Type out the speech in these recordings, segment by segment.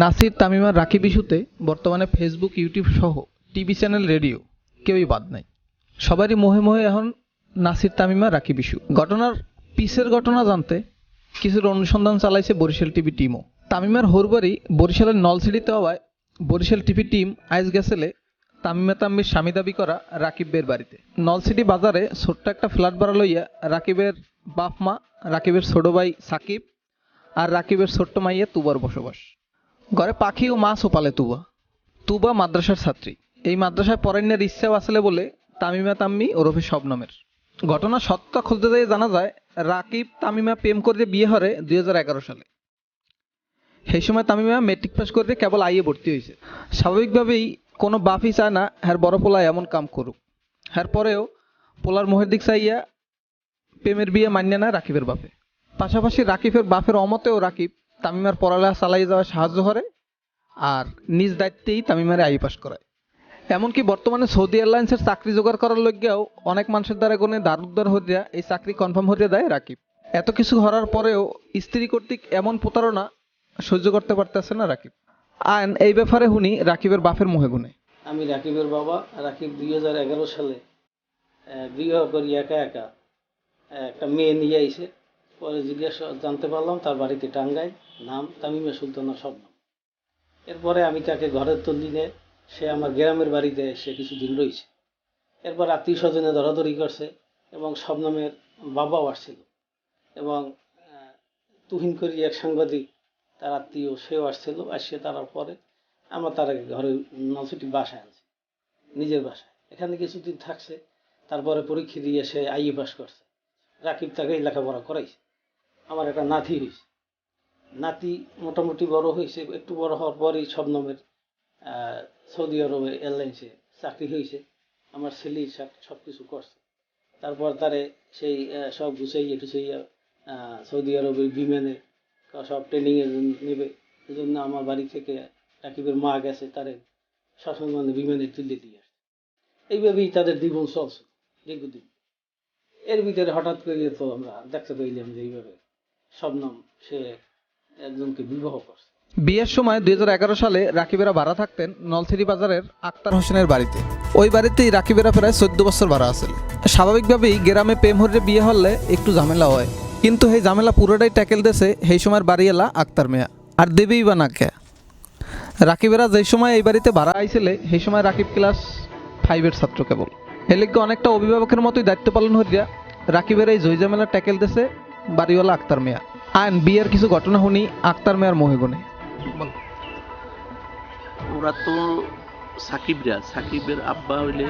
নাসির তামিমার রাকিব ইস্যুতে বর্তমানে Facebook, YouTube সহ টিভি চ্যানেল, রেডিও কেউই বাদ নাই। সবারই মোহে মোহে এখন নাসির তামিমা রাকিব ইস্যু। ঘটনার পিসের ঘটনা জানতে কিছুর অনুসন্ধান চালাইছে বরিশাল টিভি টিমও। তামিমার হোরবাড়ি বরিশালের নলছিটিতে হওয়ায় বরিশাল টিভি টিম আইজ গেছেলে তামিমা তাম্মির স্বামী দাবি করা রাকিবের বাড়িতে। নলছিটি বাজারে ছোট্ট একটা ফ্ল্যাট ভাড়া লইয়া রাকিবের বাপ মা, রাকিবের ছোট ভাই সাকিব আর রাকিবের ছোট্ট মাইয়া তুবার বসবাস। ঘরে পাখি ও মাছও পালে তুবা। তুবা মাদ্রাসার ছাত্রী। এই মাদ্রাসায় পড়াইনের ইচ্ছাও আসলে বলে তামিমা তাম্মি ওরফে শবনমের। ঘটনা সত্যতা খুঁজতে যেয়ে জানা যায় রাকিব তামিমা প্রেম করে বিয়ে হরে 2011 সালে। সেই সময় তামিমা মেট্রিক পাস করে কেবল আইয়ে ভর্তি হয়েছে। স্বাভাবিকভাবেই কোনো বাপই চায় না হ্যার বড় পোলা এমন কাম করুক। হ্যার পরেও পোলার মোহের দিক চাইয়া প্রেমের বিয়ে মান্য না রাকিবের বাপে। পাশাপাশি রাকিবের বাপের অমতেও রাকিব তামিমার পড়ালেখা চালাই যাওয়ায় সাহায্য করে আর নিজ দায়িত্বেই তামিমারে আই পাস করায়। এমনকি বর্তমানে সৌদি এয়ারলাইন্সের চাকরি জোগাড় করার লগ্যাও অনেক মানুষের দ্বারা গুণে দ্বার উদ্ধার হইয়া এই চাকরি কনফার্ম হইয়া দেয় রাকিব। এত কিছু হওয়ার পরেও স্ত্রী কর্তৃক এমন প্রতারণা সহ্য করতে পারতেছে না রাকিব। আইন এই ব্যাপারে শুনি রাকিবের বাপের মুহে গুণে। আমি রাকিবের বাবা। রাকিব 2011 সালে বিবাহ করি একা একা একটা মেয়ে নিয়ে আইছে। পরে জিজ্ঞাসা জানতে পারলাম তার বাড়িতে টাঙ্গাইল, নাম তামিমা সুলতানা শবনম। এরপরে আমি তাকে ঘরের তল্লি নিয়ে সে আমার গ্রামের বাড়িতে এসে কিছুদিন রয়েছে। এরপর আত্মীয় স্বজনে ধরাধরি করছে এবং শবনমের বাবাও আসছিল এবং তুহিন করি এক সাংবাদিক তার আত্মীয় সেও আসছিল। আসছে তার পরে আমরা তার ঘরে নলছিটি বাসায় আনছি, নিজের বাসায়। এখানে কিছুদিন থাকছে, তারপরে পরীক্ষা দিয়ে সে আইএ পাস করছে। রাকিব তাকে লেখাপড়া করাইছে। আমার একটা নাতি হয়েছে। নাতি মোটামুটি বড় হয়েছে। একটু বড় হওয়ার পরই শবনমের সৌদি আরবে এয়ারলাইন্সে চাকরি হয়েছে। আমার ছেলেই সব কিছু করছে। তারপর তারে সেই সব গুছাইয়া টুছাইয়া সৌদি আরবের বিমানে সব ট্রেনিংয়ে নেবে। এই জন্য আমার বাড়ি থেকে রাকিবের মা গেছে তারে সসম্মানে বিমানে তুলে দিয়ে আসছে। এইভাবেই তাদের জীবন চলছে দীর্ঘদিন। এর ভিতরে হঠাৎ করে তো আমরা দেখতে পাইলাম যে এইভাবে শবনম সে একজনকে বিবাহ করছে। বিয়ের সময় 2011 সালে রাকিবেরা ভাড়া থাকতেন নলছিটি বাজারের আক্তার হোসেনের বাড়িতে। ওই বাড়িতেই রাকিবেরা প্রায় 14 বছর ভাড়া আছে। স্বাভাবিকভাবেই গ্রামে প্রেম হরে বিয়ে হলে একটু ঝামেলা হয়, কিন্তু এই ঝামেলা পুরোটাই ট্যাকেল দেশে সেই সময়ের বাড়িওয়ালা আক্তার মিয়া। আর দেবেই বা না কে। রাকিবেরা যে সময় এই বাড়িতে ভাড়া আইছিলে সেই সময় রাকিব ক্লাস 5-এর ছাত্র কেবল। এলিগে অনেকটা অভিভাবকের মতোই দায়িত্ব পালন হইয়া রাকিবের এই জয় ঝামেলা ট্যাকেল দেশে বাড়িওয়ালা আক্তার মিয়া। আইন বিয়ের কিছু ঘটনা শুনি আক্তার মিয়ার মোহে গুণে। ওরা তো সাকিবের আব্বা হইলে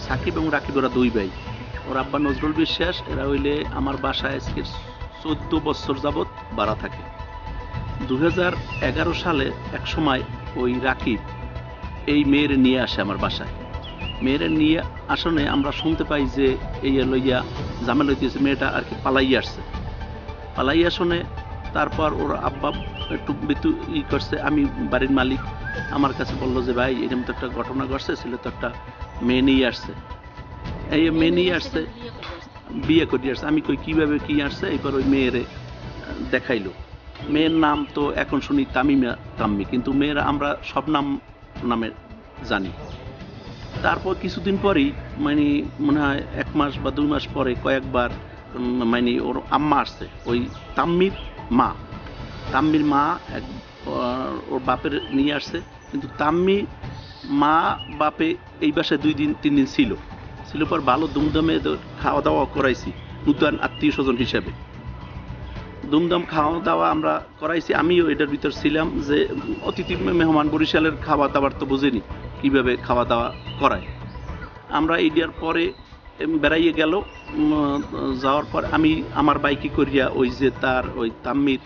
সাকিব এবং রাকিব ওরা দুই ভাই। ওর আব্বা নজরুল বিশ্বাস। এরা হইলে আমার বাসায় আজকে 14 বছর যাবৎ ভাড়া থাকে। 2011 সালে এক সময় ওই রাকিব এই মেয়ের নিয়ে আসে আমার বাসায়। মেয়ের নিয়ে আসনে আমরা শুনতে পাই যে এই লইয়া ঝামেলা হইতেছে। মেয়েটা আর কি পালাইয়া আসছে। পালাইয়া শুনে তারপর ওর আব্বা একটু মৃত্যু করছে। আমি বাড়ির মালিক, আমার কাছে বললো যে ভাই এরকম তো একটা ঘটনা ঘটছে, ছেলে তো একটা মেয়ে নিয়ে আসছে। এই মেয়ে নিয়ে আসছে, বিয়ে করে আসছে। আমি কই কিভাবে কি আসছে? এবার ওই মেয়েরে দেখাইলো। মেয়ের নাম তো এখন শুনি তামিমা তাম্মি, কিন্তু মেয়েরা আমরা সব নামে জানি। তারপর কিছুদিন পরেই মানে মনে হয় 1 মাস বা 2 মাস পরে কয়েকবার মানে ওর আম্মা আসছে, ওই তাম্মির মা ওর বাপের নিয়ে আসছে। কিন্তু তাম্মি মা বাপে এই বাসায় 2-3 দিন ছিল পর ভালো দুমদামে খাওয়া দাওয়া করাইছি নতুন আত্মীয় স্বজন হিসাবে। দুমদাম খাওয়া দাওয়া আমরা করাইছি। আমিও এটার ভিতর ছিলাম যে অতিথি মেহমান, বরিশালের খাওয়া দাওয়ার তো বুঝিনি কিভাবে খাওয়া দাওয়া করায়। আমরা এইটার পরে বেড়াইয়ে গেল। যাওয়ার পর আমি আমার বাইকে করিয়া ওই যে তার ওই তাম্মির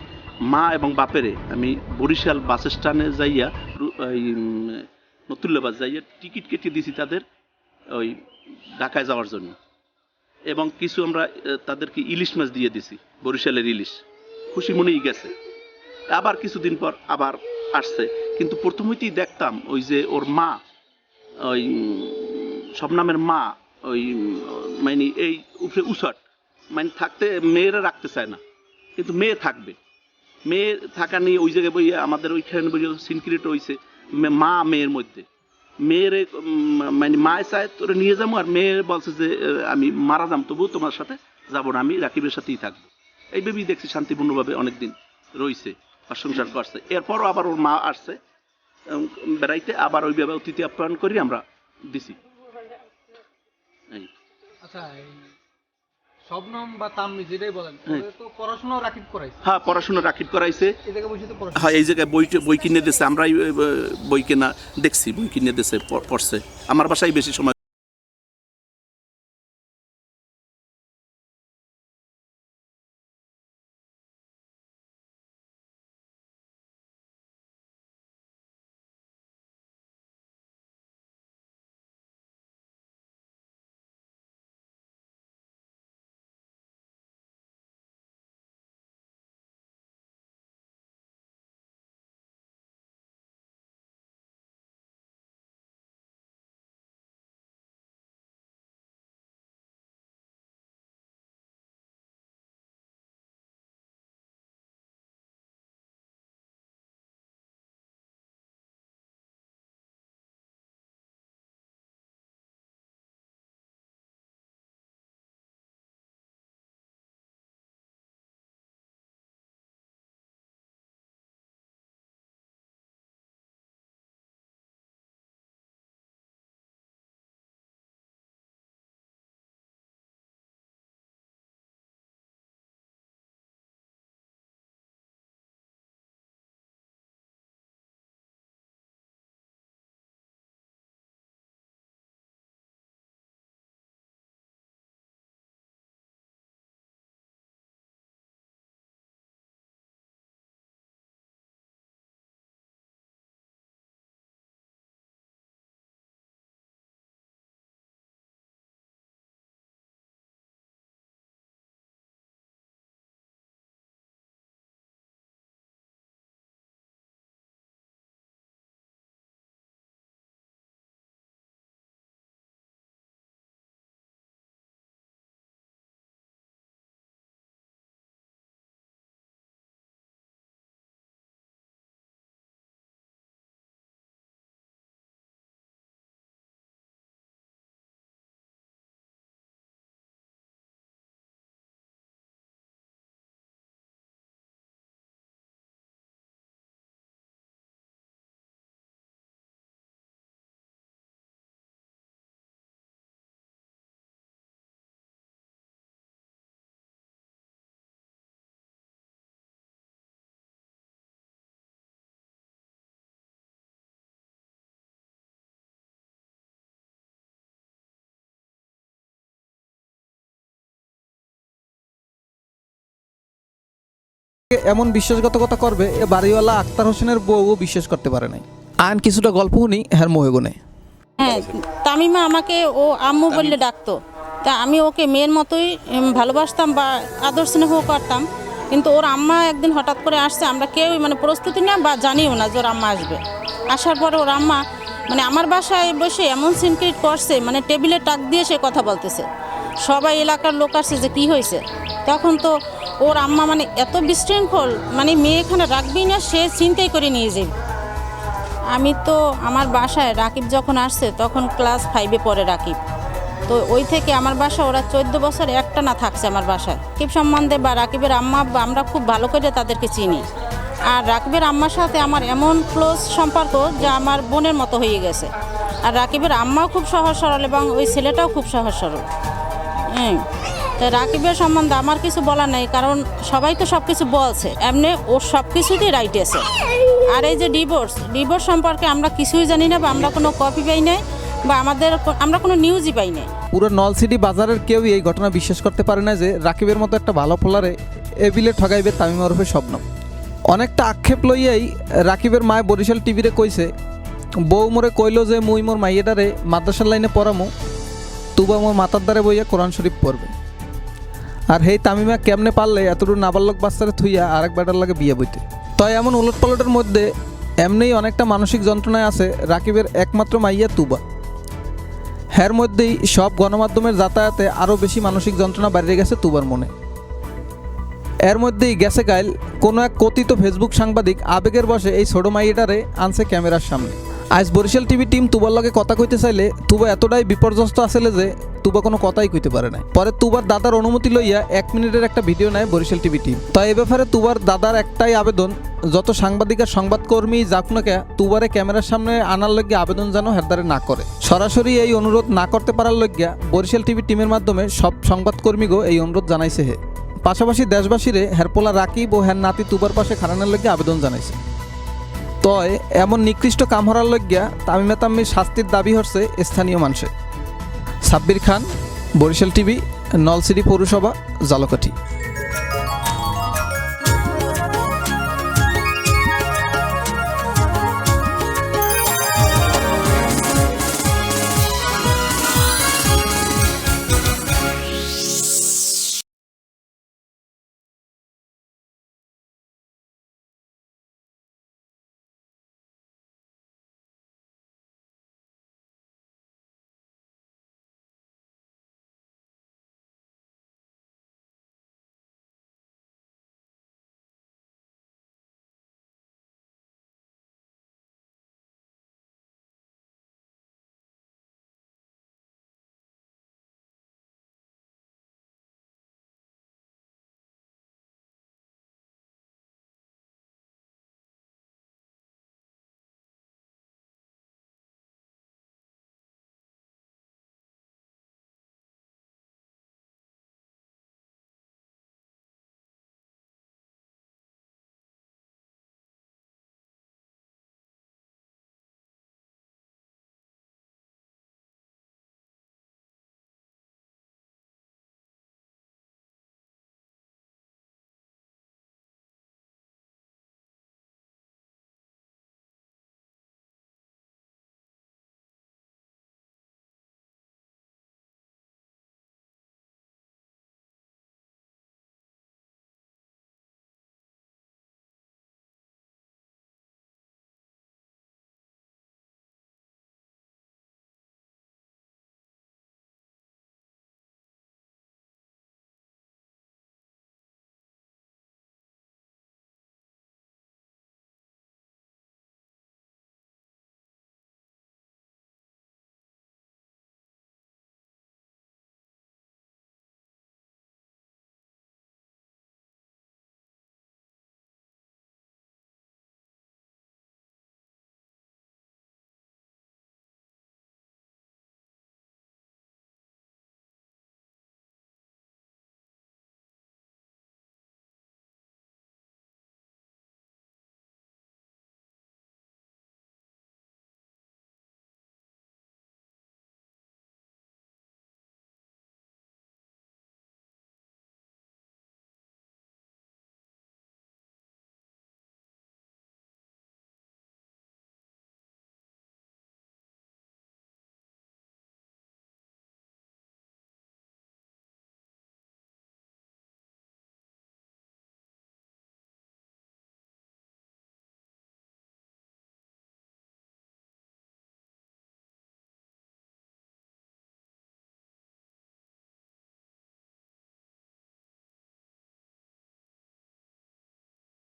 মা এবং বাপেরে আমি বরিশাল বাস স্ট্যান্ডে যাইয়া ওই নতুল্লাবাদ যাইয়া টিকিট কেটে দিয়েছি তাদের ওই ঢাকায় যাওয়ার জন্য। এবং কিছু আমরা তাদেরকে ইলিশ মাছ দিয়ে দিছি, বরিশালের ইলিশ। খুশি মনেই গেছে। আবার কিছুদিন পর আবার আসছে। কিন্তু প্রথম হইতেই দেখতাম ওই যে ওর মা, ওই শবনমের মা, ওই মানে এই উপরে উষট মানে থাকতে মেয়েরা রাখতে চায় না, কিন্তু মেয়ে থাকবে। মেয়ে থাকা নিয়ে ওই জায়গায় বইয়া আমাদের ওইখানে বই সিনক্রিয়েট হয়েছে মা মেয়ের মধ্যে। মেয়ের মানে মায় চায় তোরে নিয়ে যাবো, আর মেয়ে বলছে যে আমি মারা যাম তবু তোমার সাথে যাবো না, আমি রাকিবের সাথেই থাকবো। এই ভেবেই দেখছি শান্তিপূর্ণভাবে অনেকদিন রয়েছে আর সংসার করছে। এরপরও আবার ওর মা আসছে বেড়াইতে, আবার ওইভাবে অতিথি আপ্যায়ন করি আমরা দিছি। আচ্ছা, শবনম বা তাম্মি যেটাই বলেন, তো পড়াশোনা রাকিব করাইছে? হ্যাঁ, পড়াশোনা রাকিব করাইছে। এই জায়গায় বসে তো পড়াশোনা, হ্যাঁ, এই জায়গায় বই কিনে দিয়েছে, আমরাই বই কেনা দেখছি, বই কিনে দিয়েছে, পড়ছে। আমার বাসায় বেশি সময়। এমন বিশ্বাসঘাতকতা করবে এ বাড়িওয়ালা আক্তার হোসেনের বউও বিশ্বাস করতে পারে নাই। আইন কিছুটা গল্প শুনি হ্যার মোহেগুনে। হ্যাঁ, তামিমা আমাকে ও আম্মু বললে ডাকতো, তা আমি ওকে মেয়ের মতোই ভালোবাসতাম বা আদর স্নেহ করতাম। কিন্তু ওর আম্মা একদিন হঠাৎ করে আসছে, আমরা কেউই মানে প্রস্তুতি না বা জানিও না যে ওর আম্মা আসবে। আসার পরে ওর আম্মা মানে আমার বাসায় বসে এমন সিনক্রিয়েট করছে, মানে টেবিলে টাক দিয়ে সে কথা বলতেছে। সবাই এলাকার লোক আসছে যে কী হয়েছে। তখন তো ওর আম্মা মানে এত বিশৃঙ্খল, মানে মেয়ে এখানে রাখবেই না, সে চিন্তাই করে নিয়ে যাবে। আমি তো আমার বাসায় রাকিব যখন আসছে তখন ক্লাস 5-এ পড়ে রাকিব। তো ওই থেকে আমার বাসা ওরা 14 বছর একটানা থাকছে আমার বাসায়। রাকিব সম্বন্ধে বা রাকিবের আম্মা আব্বা আমরা খুব ভালো করে তাদেরকে চিনি। আর রাকিবের আম্মার সাথে আমার এমন ক্লোজ সম্পর্ক যে আমার বোনের মতো হয়ে গেছে। আর রাকিবের আম্মাও খুব সহজ সরল এবং ওই ছেলেটাও খুব সহজ সরল। তো রাকিবের সম্বন্ধে আমার কিছু বলার নেই, কারণ সবাই তো সব কিছু বলছে, এমনি ওর সব কিছুতেই রাইট আছে। আর এই যে ডিভোর্স সম্পর্কে আমরা কিছুই জানি না, বা আমরা কোনো কপি পাই নাই, বা আমরা কোনো নিউজই পাই নাই। পুরো নলসিটি বাজারের কেউই এই ঘটনা বিশ্বাস করতে পারে না যে রাকিবের মতো একটা ভালো ফলারে এবিলে ঠগাইবে তামিমা ওরফে শবনম। অনেকটা আক্ষেপ লইয়াই রাকিবের মায় বরিশাল টিভিরে কইছে, বউ মোরে কইল যে মুই মোর মাইয়েটারে মাদ্রাসার লাইনে পড়ামু, তুবা মোর মাথার দ্বারে বইয়া কোরআন শরীফ পড়বে। আর হেই তামিমা কেমনে পারলে এতটুকু নাবালক বাচ্চারে থুইয়া আরেক বেটার লাগে বিয়ে বইতে। তাই এমন উলট পালটের মধ্যে এমনিই অনেকটা মানসিক যন্ত্রণায় আছে রাকিবের একমাত্র মাইয়া তুবা। এর মধ্যেই সব গণমাধ্যমের যাতায়াতে আরও বেশি মানসিক যন্ত্রণা বাড়িয়ে গেছে তুবার মনে। এর মধ্যেই গেছে কাইল কোনো এক কথিত ফেসবুক সাংবাদিক আবেগের বসে এই ছোট মাইয়েটারে আনছে ক্যামেরার সামনে। আজ বরিশাল টিভি টিম তুবার লগে কথা কইতে চাইলে তুবা এতটাই বিপর্যস্ত আসলে যে তুবা কোনো কথাই কইতে পারে না। পরে তুবার দাদার অনুমতি লইয়া 1 মিনিটের একটা ভিডিও নেয় বরিশাল টিভি টিম। তাই এ ব্যাপারে তুবার দাদার একটাই আবেদন, যত সাংবাদিক আর সংবাদকর্মী যাক না কে তুবারে ক্যামেরার সামনে আনার লইয়া আবেদন যেন হেরদারে না করে। সরাসরি এই অনুরোধ না করতে পারার লইয়া বরিশাল টিভি টিমের মাধ্যমে সব সংবাদকর্মীগো এই অনুরোধ জানাইছে হে। পাশাপাশি দেশবাসীরে হেরপোলা রাকিব ও হের নাতি তুবার পাশে খাড়ানোর লইয়া আবেদন জানাইছে। তয় এমন নিকৃষ্ট কাম হরার লইয়া তামিমা তাম্মির শাস্তির দাবি হচ্ছে স্থানীয় মানুষে। সাব্বির খান, বরিশাল টিভি, নলছিটি পৌরসভা, জালকাঠি।